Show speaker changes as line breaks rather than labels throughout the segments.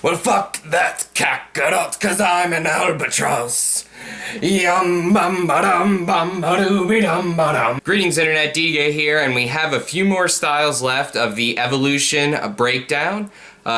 Well, fuck that kakarot, cause I'm an albatross. Yum bum ba dum bum ba dooby dum ba dum. Greetings, Internet. DJ here, and we have a few more styles left of the evolution breakdown.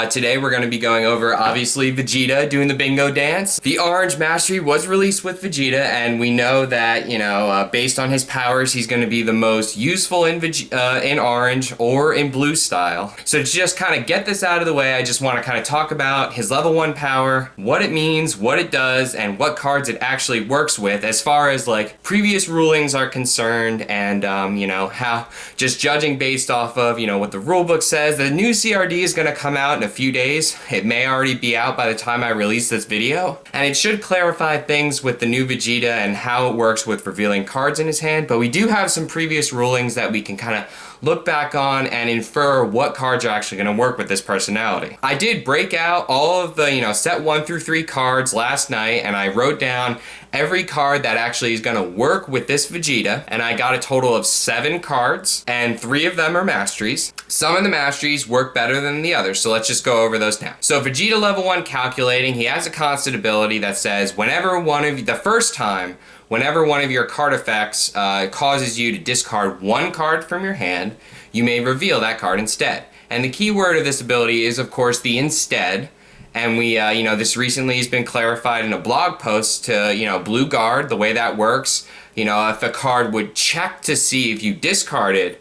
Today we're going to be going over, obviously, Vegeta doing the bingo dance. The Orange Mastery was released with Vegeta, and we know that, based on his powers, he's going to be the most useful in Orange or in Blue style. So to just kind of get this out of the way, I just want to kind of talk about his level 1 power, what it means, what it does, and what cards it actually works with as far as, like, previous rulings are concerned, and, how, just judging based off of, what the rulebook says. The new CRD is going to come out in a few days. It may already be out by the time I release this video, and it should clarify things with the new Vegeta and how it works with revealing cards in his hand. But we do have some previous rulings that we can kind of look back on and infer what cards are actually going to work with this personality. I did break out all of the set 1 through 3 cards last night, and I wrote down every card that actually is going to work with this Vegeta, and I got a total of 7 cards, and 3 of them are masteries. Some of the masteries work better than the others, so let's just go over those now. So Vegeta level 1 calculating, he has a constant ability that says whenever one of your card effects causes you to discard 1 card from your hand, you may reveal that card instead. And the key word of this ability is, of course, the instead. And we, this recently has been clarified in a blog post to, Blue Guard, the way that works. If a card would check to see if you discarded,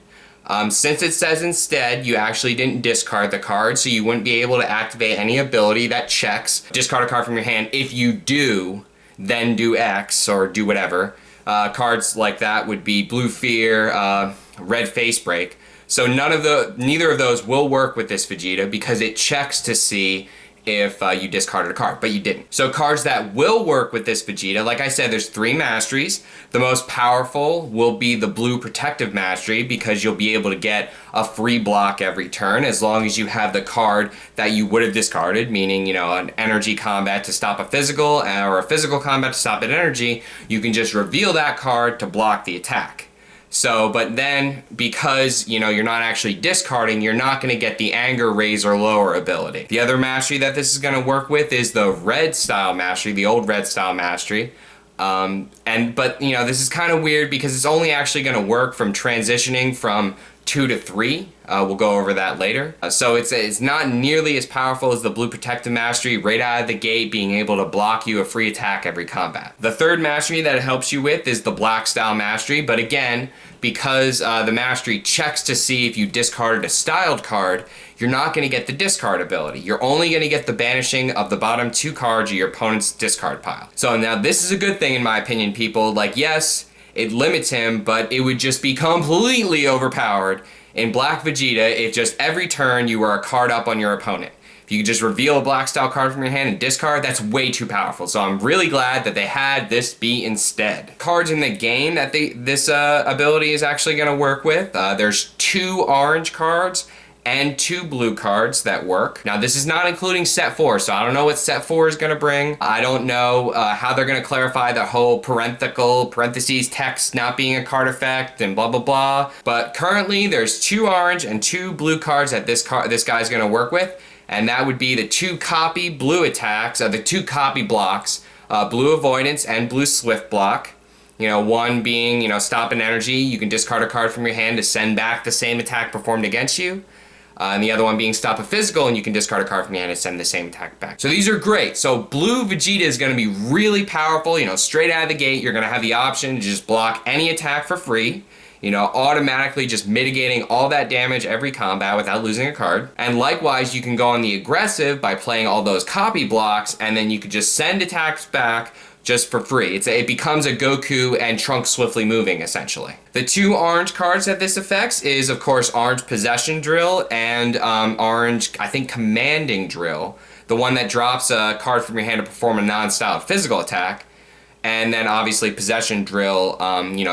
since it says instead, you actually didn't discard the card, so you wouldn't be able to activate any ability that checks discard a card from your hand. If you do, then do X or do whatever. Cards like that would be Blue Fear, Red Face Break. So neither of those will work with this Vegeta because it checks to see if you discarded a card, but you didn't. So cards that will work with this Vegeta, like I said, there's 3 masteries. The most powerful will be the Blue Protective Mastery because you'll be able to get a free block every turn as long as you have the card that you would have discarded, meaning, an energy combat to stop a physical or a physical combat to stop an energy. You can just reveal that card to block the attack. So, but then, because, you're not actually discarding, you're not going to get the Anger, Raise, or Lower ability. The other mastery that this is going to work with is the Red Style Mastery, the old Red Style Mastery. But this is kind of weird because it's only actually going to work from transitioning from 2 to 3. We'll go over that later. So it's not nearly as powerful as the Blue Protective Mastery, right out of the gate being able to block you a free attack every combat. The third mastery that it helps you with is the Black Style Mastery, but again, because the mastery checks to see if you discarded a styled card, you're not going to get the discard ability. You're only going to get the banishing of the bottom 2 cards of your opponent's discard pile. So now this is a good thing in my opinion, people. Like, yes, it limits him, but it would just be completely overpowered in Black Vegeta if just every turn you were a card up on your opponent. If you could just reveal a Black Style card from your hand and discard, that's way too powerful. So I'm really glad that they had this be instead. Cards in the game that this ability is actually going to work with, there's 2 orange cards and 2 blue cards that work. Now this is not including set 4, so I don't know what set 4 is going to bring. I don't know how they're going to clarify the whole parentheses text not being a card effect and blah blah blah. But currently there's 2 orange and 2 blue cards that this guy's going to work with, and that would be the 2 copy blue attacks, the 2 copy blocks, Blue Avoidance and Blue Swift block. One being, stop an energy, you can discard a card from your hand to send back the same attack performed against you. And the other one being stop a physical, and you can discard a card from your hand and send the same attack back. So these are great. So Blue Vegeta is going to be really powerful. Straight out of the gate, you're going to have the option to just block any attack for free. Automatically just mitigating all that damage every combat without losing a card. And likewise, you can go on the aggressive by playing all those copy blocks, and then you could just send attacks back just for free. It becomes a Goku and Trunks swiftly moving, essentially. The 2 orange cards that this affects is, of course, Orange Possession Drill and Orange, I think, Commanding Drill. The one that drops a card from your hand to perform a non-styled physical attack. And then, obviously, Possession Drill,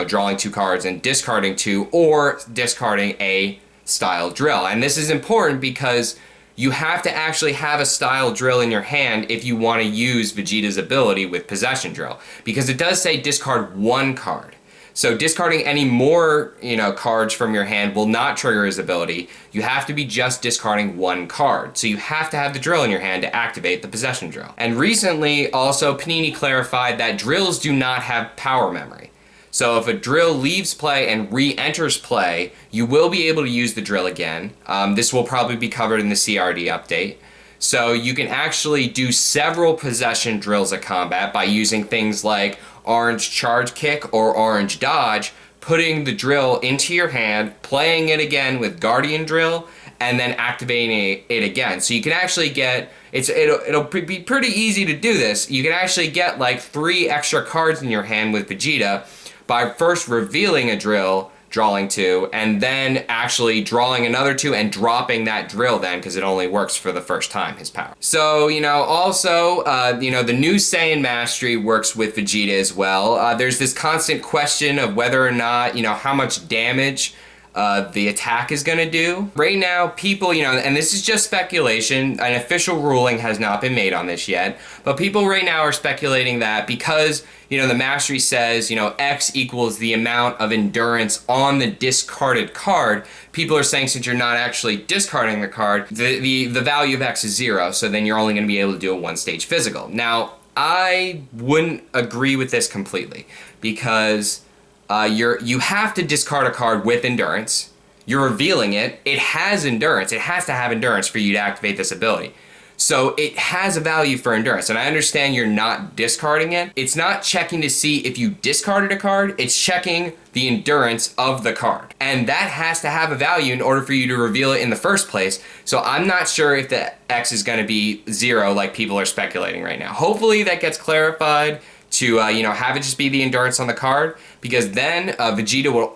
drawing 2 cards and discarding 2, or discarding a styled drill. And this is important because you have to actually have a style drill in your hand if you want to use Vegeta's ability with Possession Drill. Because it does say discard 1 card. So discarding any more, cards from your hand will not trigger his ability. You have to be just discarding one card. So you have to have the drill in your hand to activate the possession drill. And recently, also, Panini clarified that drills do not have power memory. So if a drill leaves play and re-enters play, you will be able to use the drill again. This will probably be covered in the CRD update. So you can actually do several possession drills at combat by using things like Orange Charge Kick or Orange Dodge, putting the drill into your hand, playing it again with Guardian Drill, and then activating it again. So you can actually get, it'll be pretty easy to do this. You can actually get like 3 extra cards in your hand with Vegeta by first revealing a drill, drawing 2, and then actually drawing another 2 and dropping that drill then, because it only works for the first time, his power. So, also, the new Saiyan Mastery works with Vegeta as well. There's this constant question of whether or not, how much damage the attack is going to do. Right now, people, and this is just speculation, an official ruling has not been made on this yet, but people right now are speculating that because, the Mastery says, X equals the amount of endurance on the discarded card, people are saying since you're not actually discarding the card, the value of X is 0, so then you're only going to be able to do a 1-stage physical. Now, I wouldn't agree with this completely, because you have to discard a card with endurance. You're revealing it. It has endurance. It has to have endurance for you to activate this ability. So it has a value for endurance, and I understand you're not discarding it. It's not checking to see if you discarded a card, it's checking the endurance of the card. And that has to have a value in order for you to reveal it in the first place. So I'm not sure if the X is going to be 0 like people are speculating right now. Hopefully that gets clarified to have it just be the endurance on the card, because then Vegeta will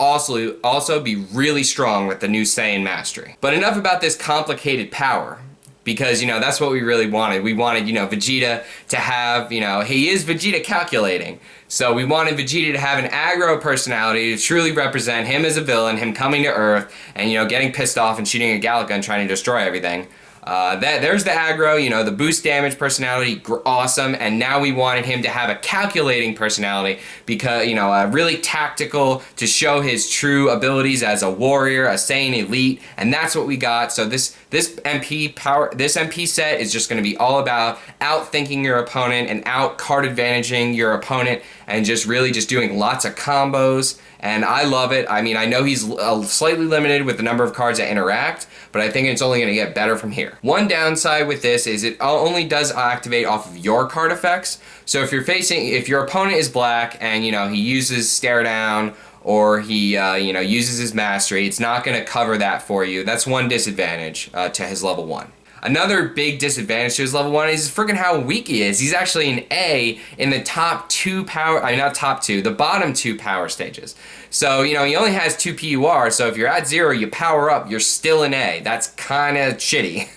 also be really strong with the new Saiyan Mastery. But enough about this complicated power, because that's what we really wanted. We wanted Vegeta to have, he is Vegeta calculating. So we wanted Vegeta to have an aggro personality to truly represent him as a villain, him coming to Earth and getting pissed off and shooting a Gallic gun trying to destroy everything. There's the aggro, the boost damage personality, awesome, and now we wanted him to have a calculating personality because, really tactical to show his true abilities as a warrior, a Saiyan elite, and that's what we got. So this MP set is just going to be all about outthinking your opponent and out card advantaging your opponent and just really just doing lots of combos. And I love it. I mean, I know he's slightly limited with the number of cards that interact, but I think it's only going to get better from here. One downside with this is it only does activate off of your card effects. So if your opponent is black and, he uses stare down or he, uses his mastery, it's not going to cover that for you. That's one disadvantage to his level 1. Another big disadvantage to his level 1 is freaking how weak he is. He's actually an A in the the bottom 2 power stages. So, he only has 2 PUR, so if you're at 0, you power up, you're still an A. That's kind of shitty.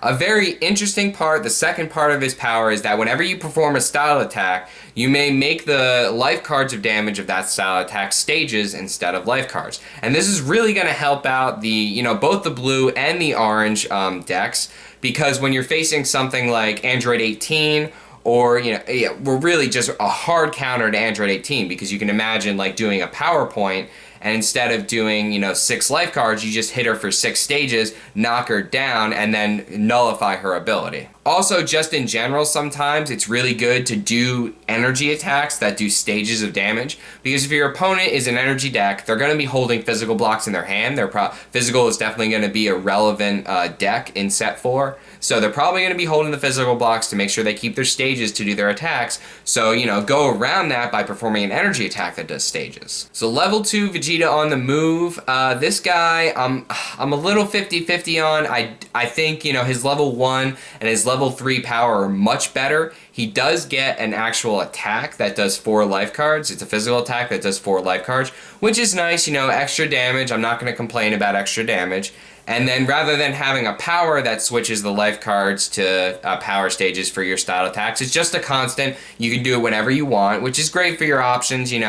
A very interesting part, the second part of his power, is that whenever you perform a style attack, you may make the life cards of damage of that style attack stages instead of life cards. And this is really going to help out the, both the blue and the orange decks, because when you're facing something like Android 18, or, we're really just a hard counter to Android 18, because you can imagine like doing a PowerPoint, and instead of doing, 6 life cards, you just hit her for 6 stages, knock her down, and then nullify her ability. Also, just in general, sometimes it's really good to do energy attacks that do stages of damage, because if your opponent is an energy deck, they're going to be holding physical blocks in their hand. Physical is definitely going to be a relevant deck in set 4. So they're probably going to be holding the physical blocks to make sure they keep their stages to do their attacks. So, go around that by performing an energy attack that does stages. So level 2 Vegeta on the move. This guy, I'm a little 50-50 on. I think, his level 1 and his level 3 power are much better. He does get an actual attack that does 4 life cards. It's a physical attack that does 4 life cards, which is nice, extra damage. I'm not going to complain about extra damage. And then rather than having a power that switches the life cards to power stages for your style attacks, it's just a constant. You can do it whenever you want, which is great for your options. You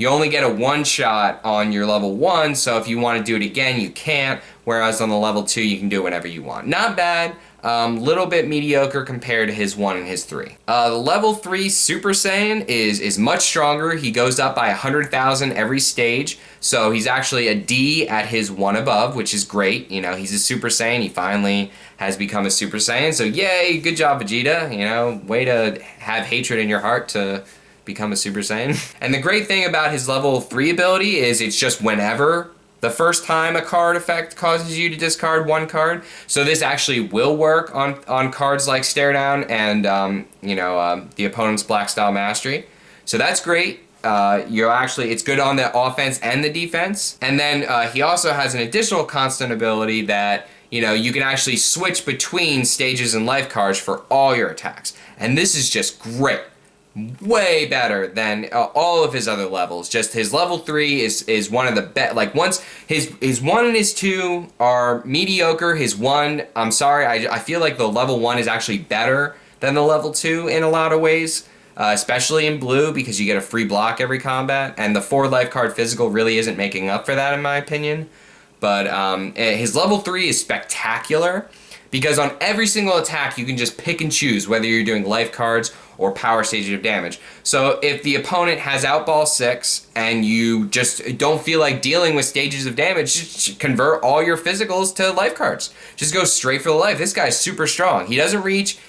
only get a 1-shot on your level 1, so if you want to do it again, you can't. Whereas on the level 2, you can do it whenever you want. Not bad. Little bit mediocre compared to his 1 and his 3. The level 3 Super Saiyan is much stronger. He goes up by 100,000 every stage, so he's actually a D at his 1 above, which is great. You know, he's a Super Saiyan. He finally has become a Super Saiyan, so yay, good job, Vegeta. You know, way to have hatred in your heart to become a Super Saiyan. And the great thing about his level 3 ability is it's just whenever the first time a card effect causes you to discard 1 card. So this actually will work on cards like Stare Down and the opponent's Black Style Mastery. So that's great. It's good on the offense and the defense. And then he also has an additional constant ability that, you know, you can actually switch between stages and life cards for all your attacks. And this is just great. Way better than all of his other levels. Just his level 3 is one of the best. Like, once his 1 and his 2 are mediocre, his 1, I'm sorry, I feel like the level 1 is actually better than the level 2 in a lot of ways, especially in blue, because you get a free block every combat, and the 4 life card physical really isn't making up for that in my opinion. But his level 3 is spectacular, because on every single attack you can just pick and choose whether you're doing life cards or power stages of damage. So if the opponent has Outball 6 and you just don't feel like dealing with stages of damage, just convert all your physicals to life cards. Just go straight for the life. This guy's super strong. He doesn't reach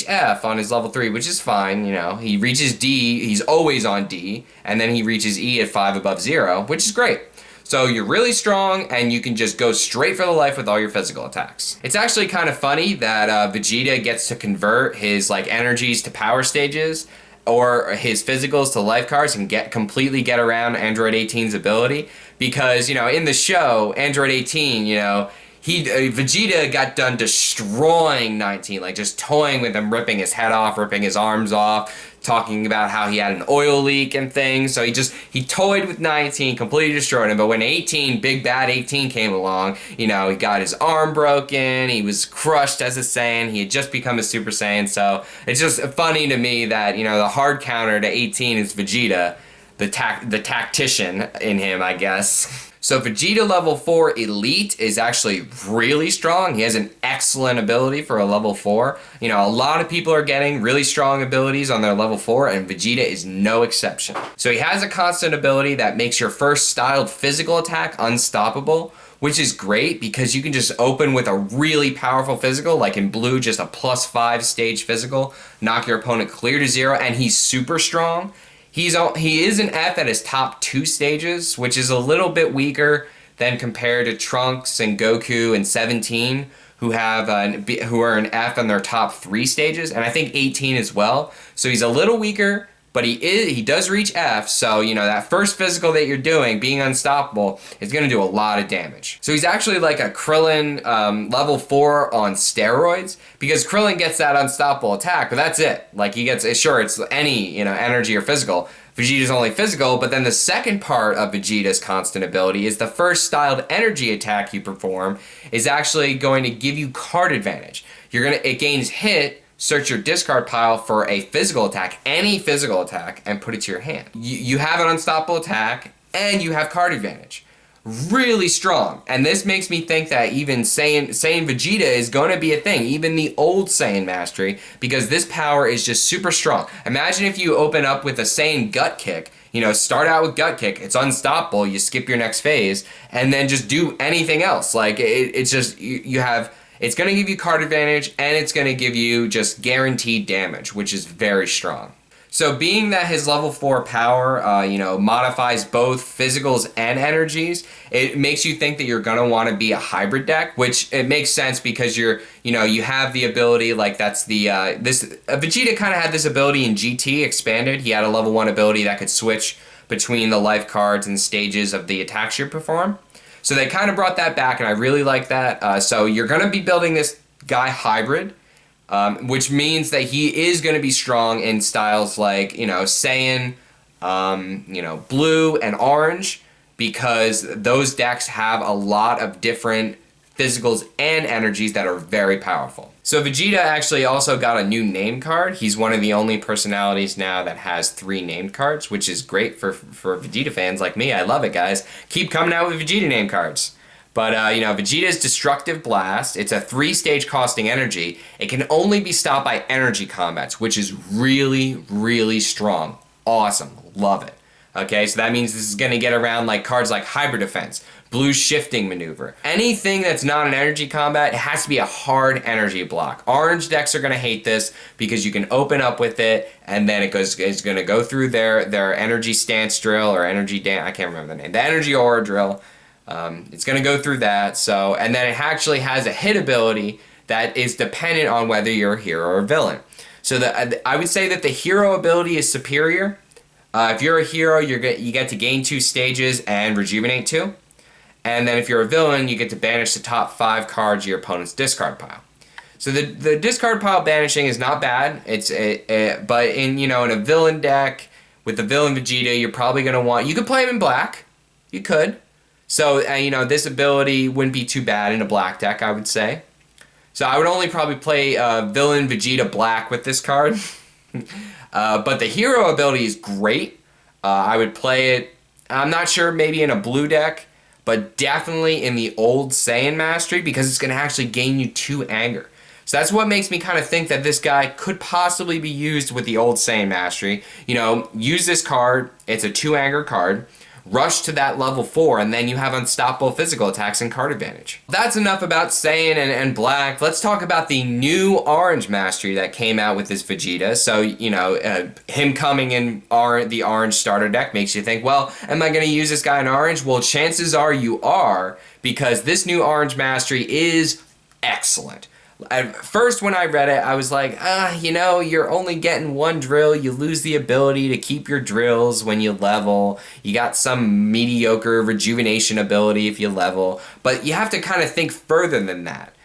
F on his level 3, which is fine, you know. He reaches D, he's always on D, and then he reaches E at 5 above 0, which is great. So you're really strong, and you can just go straight for the life with all your physical attacks. It's actually kind of funny that Vegeta gets to convert his energies to power stages, or his physicals to life cards, and completely get around Android 18's ability. Because, you know, in the show, Android 18, you know, Vegeta got done destroying 19, like just toying with him, ripping his head off, ripping his arms off, talking about how he had an oil leak and things. So he toyed with 19, completely destroyed him. But when 18, big bad 18 came along, you know, he got his arm broken, he was crushed as a Saiyan, he had just become a Super Saiyan. So it's just funny to me that, you know, the hard counter to 18 is Vegeta, the tactician in him, I guess. So Vegeta level 4 Elite is actually really strong. He has an excellent ability for a level 4. You know, a lot of people are getting really strong abilities on their level 4, and Vegeta is no exception. So he has a constant ability that makes your first styled physical attack unstoppable, which is great because you can just open with a really powerful physical, like in blue, just a +5 stage physical, knock your opponent clear to 0, and he's super strong. He is an F at his top 2 stages, which is a little bit weaker than compared to Trunks and Goku and 17, who are an F on their top 3 stages, and I think 18 as well. So he's a little weaker, but he does reach F, so, you know, that first physical that you're doing, being unstoppable, is going to do a lot of damage. So he's actually like a Krillin level 4 on steroids, because Krillin gets that unstoppable attack, but that's it. Like, he gets, sure, it's any, you know, energy or physical. Vegeta's only physical, but then the second part of Vegeta's constant ability is the first styled energy attack you perform is actually going to give you card advantage. It gains hit, search your discard pile for a physical attack, any physical attack, and put it to your hand. You have an unstoppable attack, and you have card advantage. Really strong. And this makes me think that even Saiyan Vegeta is going to be a thing, even the old Saiyan Mastery, because this power is just super strong. Imagine if you open up with a Saiyan Gut Kick. You know, start out with Gut Kick, it's unstoppable, you skip your next phase, and then just do anything else. Like, it's just, it's going to give you card advantage, and it's going to give you just guaranteed damage, which is very strong. So being that his level 4 power, modifies both physicals and energies, it makes you think that you're going to want to be a hybrid deck, which it makes sense because you have the ability, like Vegeta kind of had this ability in GT expanded. He had a level 1 ability that could switch between the life cards and stages of the attacks you perform. So they kind of brought that back, and I really like that. So you're going to be building this guy hybrid, which means that he is going to be strong in styles like, Saiyan, blue and orange, because those decks have a lot of different physicals and energies that are very powerful. So Vegeta actually also got a new name card. He's one of the only personalities now that has 3 named cards, which is great for Vegeta fans like me. I love it, guys. Keep coming out with Vegeta name cards. But, Vegeta's Destructive Blast, it's a 3-stage costing energy. It can only be stopped by energy combats, which is really, really strong. Awesome. Love it. Okay, so that means this is going to get around like cards like Hybrid Defense, Blue Shifting Maneuver. Anything that's not an energy combat, it has to be a hard energy block. Orange decks are going to hate this because you can open up with it and then it's going to go through their energy stance drill or energy I can't remember the name. The energy aura drill. It's going to go through that. So, and then it actually has a hit ability that is dependent on whether you're a hero or villain. So I would say that the hero ability is superior. If you're a hero, you get to gain 2 stages and rejuvenate 2. And then if you're a villain, you get to banish the top 5 cards of your opponent's discard pile. So the discard pile banishing is not bad. But in a villain deck with the villain Vegeta, you're probably going to want. You could play him in black. You could. So this ability wouldn't be too bad in a black deck, I would say. So I would only probably play villain Vegeta black with this card. But the hero ability is great. I would play it. I'm not sure, maybe in a blue deck. But definitely in the old Saiyan Mastery because it's going to actually gain you 2 anger. So that's what makes me kind of think that this guy could possibly be used with the old Saiyan Mastery. Use this card. It's a 2 anger card. Rush to that level 4, and then you have unstoppable physical attacks and card advantage. That's enough about Saiyan and Black. Let's talk about the new Orange Mastery that came out with this Vegeta. So, him coming in the Orange starter deck makes you think, well, am I going to use this guy in Orange? Well, chances are you are, because this new Orange Mastery is excellent. At first, when I read it, I was like, you're only getting 1 drill. You lose the ability to keep your drills when you level. You got some mediocre rejuvenation ability if you level. But you have to kind of think further than that.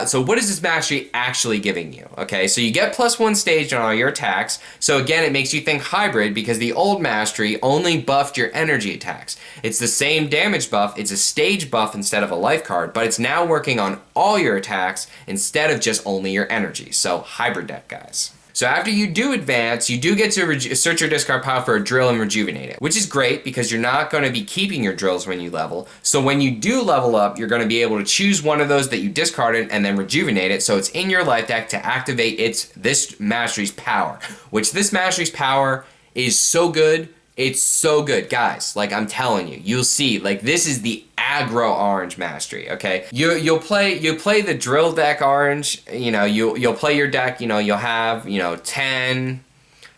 So what is this mastery actually giving you? Okay, so you get +1 stage on all your attacks. So again, it makes you think hybrid because the old mastery only buffed your energy attacks. It's the same damage buff, it's a stage buff instead of a life card, but it's now working on all your attacks instead of just only your energy. So hybrid deck, guys. So after you do advance, you do get to search your discard pile for a drill and rejuvenate it, which is great because you're not going to be keeping your drills when you level. So when you do level up, you're going to be able to choose one of those that you discarded and then rejuvenate it so it's in your life deck to activate this mastery's power, which this mastery's power is so good. It's so good, guys. Like, I'm telling you, you'll see. Like, this is the aggro Orange Mastery. Okay, you'll play the drill deck Orange. You'll play your deck. You'll have 10,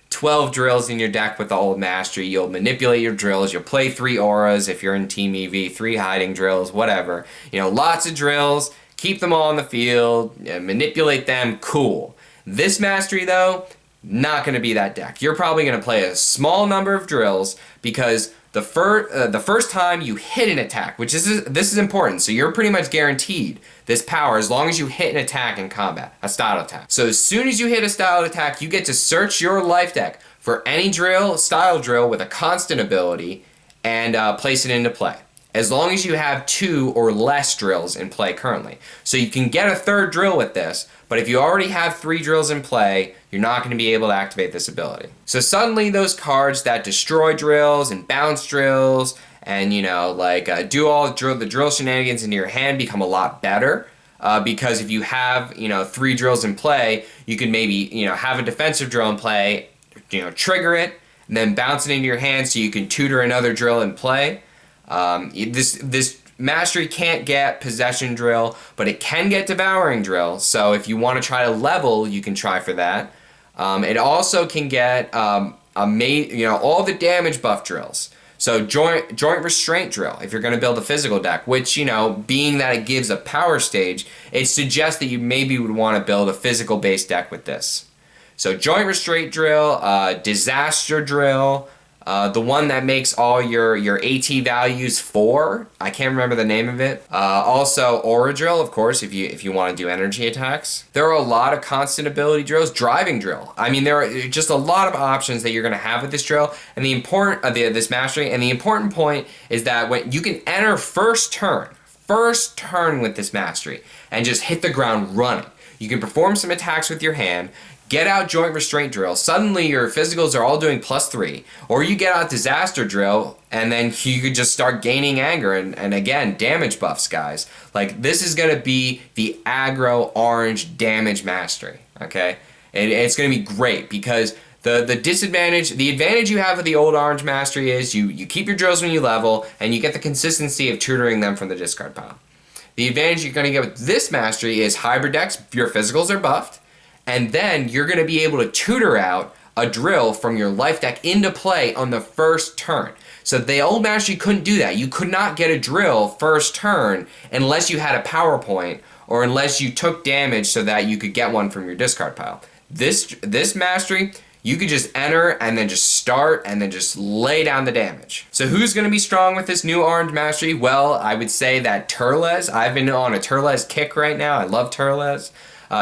12 drills in your deck with the old Mastery. You'll manipulate your drills. You'll play 3 auras if you're in Team EV, 3 hiding drills, whatever. Lots of drills. Keep them all on the field. Manipulate them. Cool. This Mastery though, not going to be that deck. You're probably going to play a small number of drills because the first time you hit an attack, this is important, so you're pretty much guaranteed this power as long as you hit an attack in combat, a style attack. So as soon as you hit a style attack, you get to search your life deck for any style drill with a constant ability and place it into play. As long as you have 2 or less drills in play currently. So you can get a 3rd drill with this, but if you already have 3 drills in play, you're not going to be able to activate this ability. So suddenly those cards that destroy drills and bounce drills and do all the drill shenanigans into your hand become a lot better. Because if you have 3 drills in play, you can maybe have a defensive drill in play, trigger it, and then bounce it into your hand so you can tutor another drill in play. This Mastery can't get Possession Drill, but it can get Devouring Drill. So if you want to try to level, you can try for that. It also can get all the damage buff drills. So joint restraint drill if you're going to build a physical deck, which being that it gives a power stage, it suggests that you maybe would want to build a physical based deck with this. So joint restraint drill, disaster drill. The one that makes all your AT values 4. I can't remember the name of it. Also Aura Drill, of course, if you want to do energy attacks. There are a lot of constant ability drills. Driving Drill. I mean, there are just a lot of options that you're going to have with this drill. And the important this mastery. And the important point is that when you can enter first turn with this mastery and just hit the ground running. You can perform some attacks with your hand, get out Joint Restraint Drill. Suddenly your physicals are all doing +3. Or you get out Disaster Drill, and then you could just start gaining anger. And again, damage buffs, guys. Like, this is going to be the aggro orange damage mastery, okay? It's going to be great because the advantage you have with the old orange mastery is you keep your drills when you level, and you get the consistency of tutoring them from the discard pile. The advantage you're going to get with this mastery is hybrid decks, your physicals are buffed, and then you're going to be able to tutor out a drill from your life deck into play on the first turn. So the old mastery couldn't do that. You could not get a drill first turn unless you had a PowerPoint or unless you took damage so that you could get one from your discard pile. This mastery, you could just enter and then just start and then just lay down the damage. So who's going to be strong with this new orange mastery? Well, I would say that Turles. I've been on a Turles kick right now. I love Turles.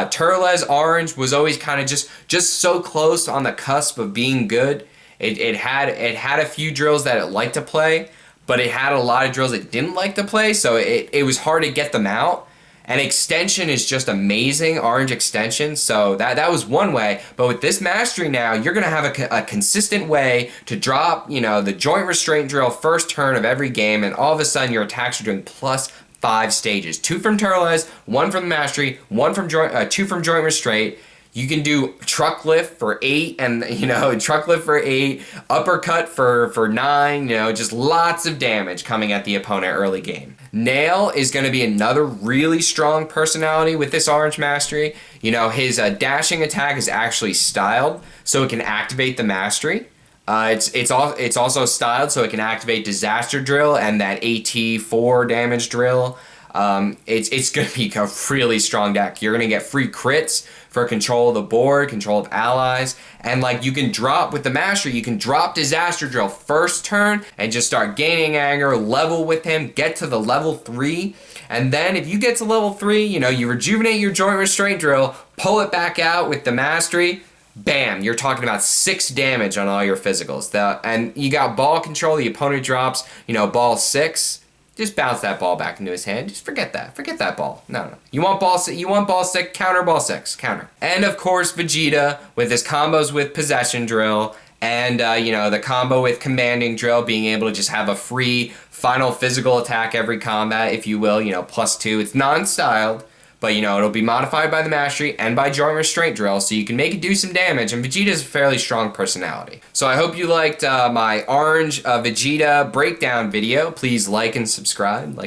Turles Orange was always kind of just so close on the cusp of being good. It had a few drills that it liked to play, but it had a lot of drills it didn't like to play, so it was hard to get them out. And extension is just amazing, orange extension, so that was one way. But with this mastery now, you're going to have a consistent way to drop, the Joint Restraint Drill first turn of every game, and all of a sudden your attacks are doing +5 stages. 2 from Turles, 1 from the mastery, 2 from Joint Restraint. You can do truck lift for 8, and truck lift for 8, uppercut for 9. Just lots of damage coming at the opponent early game. Nail is going to be another really strong personality with this orange mastery. His dashing attack is actually styled, so it can activate the mastery. It's also styled so it can activate Disaster Drill and that AT4 damage drill. It's going to be a really strong deck. You're going to get free crits for control of the board, control of allies, and you can drop, with the mastery, you can drop Disaster Drill first turn and just start gaining anger, level with him, get to the level 3, and then if you get to level 3, you rejuvenate your Joint Restraint Drill, pull it back out with the mastery, bam, you're talking about 6 damage on all your physicals. And you got ball control, the opponent drops, ball 6. Just bounce that ball back into his hand. Just forget that. Forget that ball. No. You want ball 6, counter ball 6. Counter. And of course, Vegeta with his combos with Possession Drill and, the combo with Commanding Drill, being able to just have a free final physical attack every combat, if you will, +2. It's non-styled, but, it'll be modified by the mastery and by Joint Restraint Drill, so you can make it do some damage, and Vegeta's a fairly strong personality. So I hope you liked my orange Vegeta breakdown video. Please like and subscribe.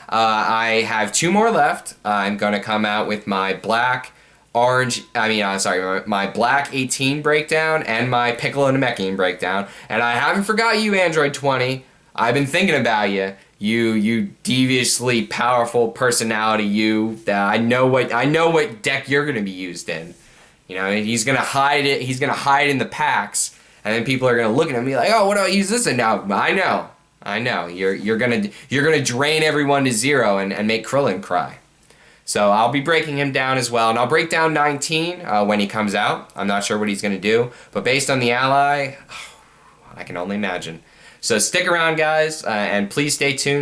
I have 2 more left. I'm going to come out with my my black 18 breakdown and my Piccolo Namekian breakdown. And I haven't forgot you, Android 20. I've been thinking about you. You deviously powerful personality, I know what deck you're gonna be used in. He's gonna hide it. He's gonna hide in the packs, and then people are gonna look at him and be like, "Oh, what do I use this in now?" I know. You're gonna drain everyone to 0 and make Krillin cry. So I'll be breaking him down as well, and I'll break down 19 when he comes out. I'm not sure what he's gonna do, but based on the ally, I can only imagine. So stick around, guys, and please stay tuned.